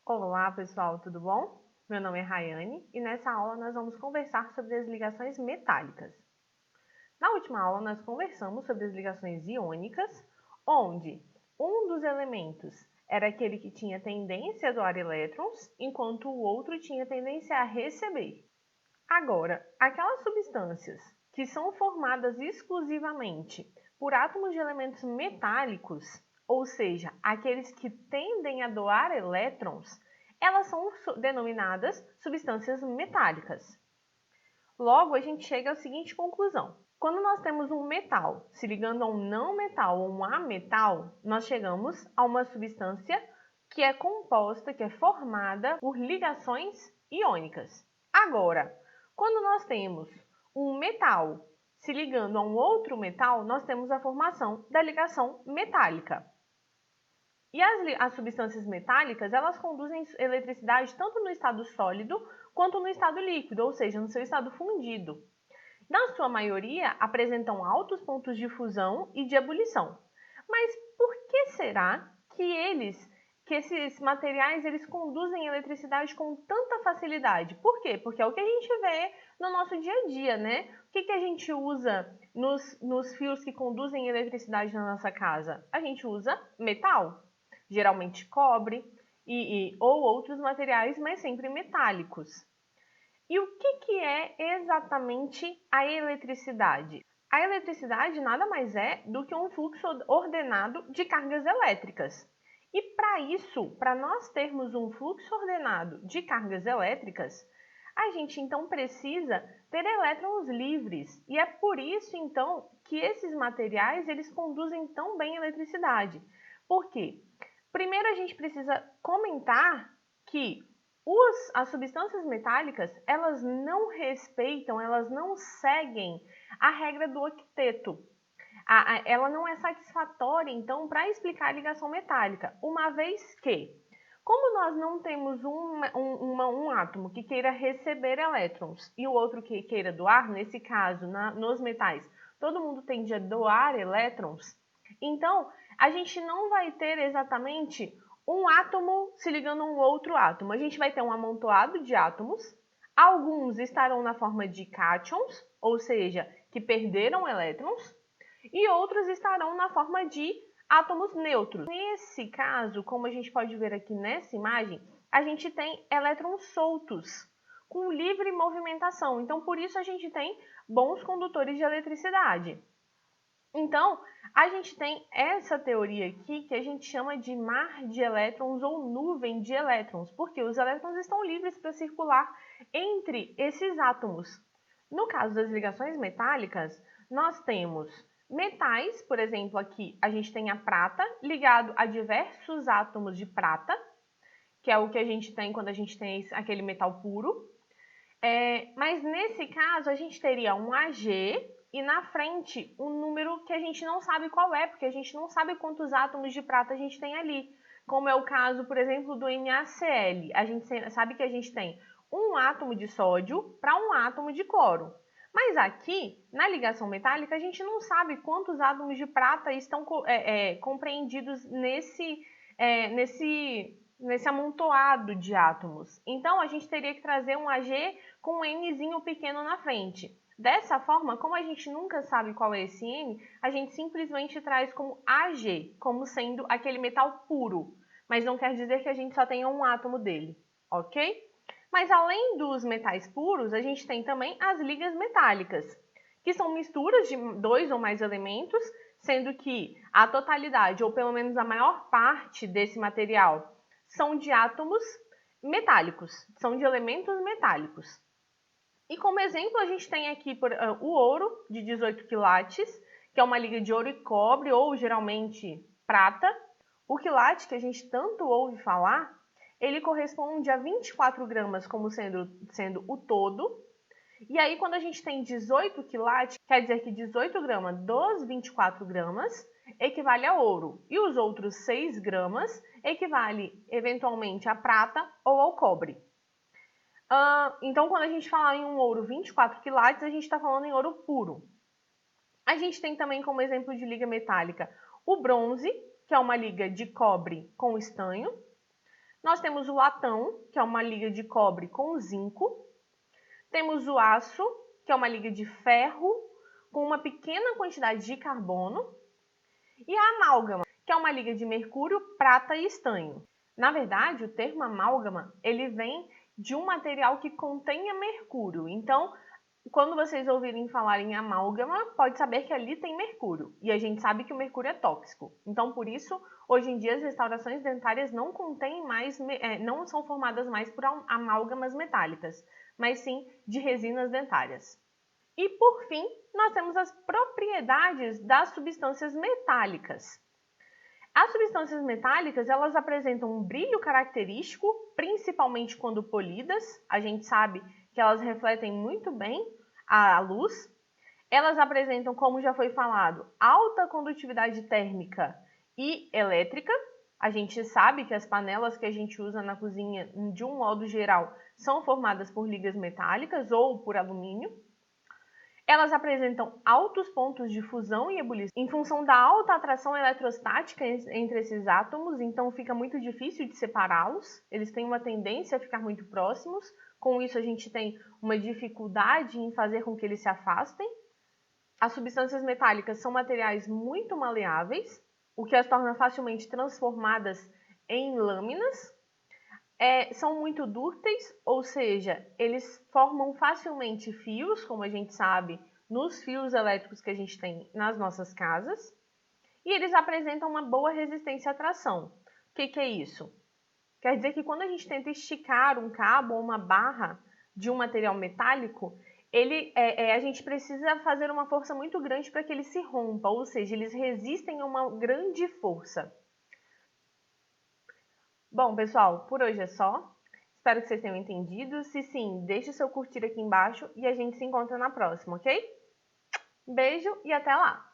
Olá pessoal, tudo bom? Meu nome é Rayane e nessa aula nós vamos conversar sobre as ligações metálicas. Na última aula nós conversamos sobre as ligações iônicas, onde um dos elementos era aquele que tinha tendência a doar elétrons, enquanto o outro tinha tendência a receber. Agora, aquelas substâncias que são formadas exclusivamente por átomos de elementos metálicos, ou seja, aqueles que tendem a doar elétrons, elas são denominadas substâncias metálicas. Logo, a gente chega à seguinte conclusão. Quando nós temos um metal se ligando a um não metal ou um ametal, nós chegamos a uma substância que é composta, que é formada por ligações iônicas. Agora, quando nós temos um metal se ligando a um outro metal, nós temos a formação da ligação metálica. E as substâncias metálicas, elas conduzem eletricidade tanto no estado sólido quanto no estado líquido, ou seja, no seu estado fundido. Na sua maioria, apresentam altos pontos de fusão e de ebulição. Mas por que será que esses materiais eles conduzem eletricidade com tanta facilidade? Por quê? Porque é o que a gente vê no nosso dia a dia, né? O que a gente usa nos fios que conduzem eletricidade na nossa casa? A gente usa metal, geralmente cobre ou outros materiais, mas sempre metálicos. E o que é exatamente a eletricidade? A eletricidade nada mais é do que um fluxo ordenado de cargas elétricas. E para isso, para nós termos um fluxo ordenado de cargas elétricas, a gente então precisa ter elétrons livres. E é por isso então que esses materiais eles conduzem tão bem a eletricidade. Por quê? Primeiro a gente precisa comentar que as substâncias metálicas, elas não respeitam, elas não seguem a regra do octeto. Ela não é satisfatória, então, para explicar a ligação metálica, uma vez que, como nós não temos um átomo que queira receber elétrons e o outro que queira doar, nesse caso, nos metais, todo mundo tende a doar elétrons, então, a gente não vai ter exatamente um átomo se ligando a um outro átomo. A gente vai ter um amontoado de átomos. Alguns estarão na forma de cátions, ou seja, que perderam elétrons, e outros estarão na forma de átomos neutros. Nesse caso, como a gente pode ver aqui nessa imagem, a gente tem elétrons soltos, com livre movimentação. Então, por isso a gente tem bons condutores de eletricidade. Então, a gente tem essa teoria aqui que a gente chama de mar de elétrons ou nuvem de elétrons, porque os elétrons estão livres para circular entre esses átomos. No caso das ligações metálicas, nós temos metais, por exemplo, aqui a gente tem a prata ligado a diversos átomos de prata, que é o que a gente tem quando a gente tem aquele metal puro. Mas nesse caso, a gente teria um Ag e na frente um número que a gente não sabe qual é, porque a gente não sabe quantos átomos de prata a gente tem ali. Como é o caso, por exemplo, do NaCl. A gente sabe que a gente tem um átomo de sódio para um átomo de cloro. Mas aqui, na ligação metálica, a gente não sabe quantos átomos de prata estão compreendidos nesse amontoado de átomos. Então, a gente teria que trazer um Ag com um Nzinho pequeno na frente. Dessa forma, como a gente nunca sabe qual é esse N, a gente simplesmente traz como Ag, como sendo aquele metal puro. Mas não quer dizer que a gente só tenha um átomo dele, ok? Mas além dos metais puros, a gente tem também as ligas metálicas, que são misturas de dois ou mais elementos, sendo que a totalidade, ou pelo menos a maior parte desse material, são de átomos metálicos, são de elementos metálicos. E como exemplo, a gente tem aqui o ouro de 18 quilates, que é uma liga de ouro e cobre, ou geralmente prata. O quilate, que a gente tanto ouve falar, ele corresponde a 24 gramas como sendo o todo. E aí, quando a gente tem 18 quilates, quer dizer que 18 gramas dos 24 gramas equivale a ouro. E os outros 6 gramas equivale, eventualmente, a prata ou ao cobre. Então, quando a gente fala em um ouro 24 quilates, a gente está falando em ouro puro. A gente tem também como exemplo de liga metálica o bronze, que é uma liga de cobre com estanho. Nós temos o latão, que é uma liga de cobre com zinco. Temos o aço, que é uma liga de ferro com uma pequena quantidade de carbono. E a amálgama, que é uma liga de mercúrio, prata e estanho. Na verdade, o termo amálgama, ele vem de um material que contenha mercúrio. Então, quando vocês ouvirem falar em amálgama, pode saber que ali tem mercúrio. E a gente sabe que o mercúrio é tóxico. Então, por isso, hoje em dia, as restaurações dentárias não contêm mais, não são formadas mais por amálgamas metálicas, mas sim de resinas dentárias. E, por fim, nós temos as propriedades das substâncias metálicas. As substâncias metálicas, elas apresentam um brilho característico, principalmente quando polidas. A gente sabe que elas refletem muito bem a luz. Elas apresentam, como já foi falado, alta condutividade térmica e elétrica. A gente sabe que as panelas que a gente usa na cozinha, de um modo geral, são formadas por ligas metálicas ou por alumínio. Elas apresentam altos pontos de fusão e ebulição em função da alta atração eletrostática entre esses átomos, então fica muito difícil de separá-los. Eles têm uma tendência a ficar muito próximos, com isso a gente tem uma dificuldade em fazer com que eles se afastem. As substâncias metálicas são materiais muito maleáveis, o que as torna facilmente transformadas em lâminas. São muito dúcteis, ou seja, eles formam facilmente fios, como a gente sabe, nos fios elétricos que a gente tem nas nossas casas, e eles apresentam uma boa resistência à tração. O que é isso? Quer dizer que quando a gente tenta esticar um cabo ou uma barra de um material metálico, a gente precisa fazer uma força muito grande para que ele se rompa, ou seja, eles resistem a uma grande força. Bom, pessoal, por hoje é só. Espero que vocês tenham entendido. Se sim, deixe o seu curtir aqui embaixo e a gente se encontra na próxima, ok? Beijo e até lá!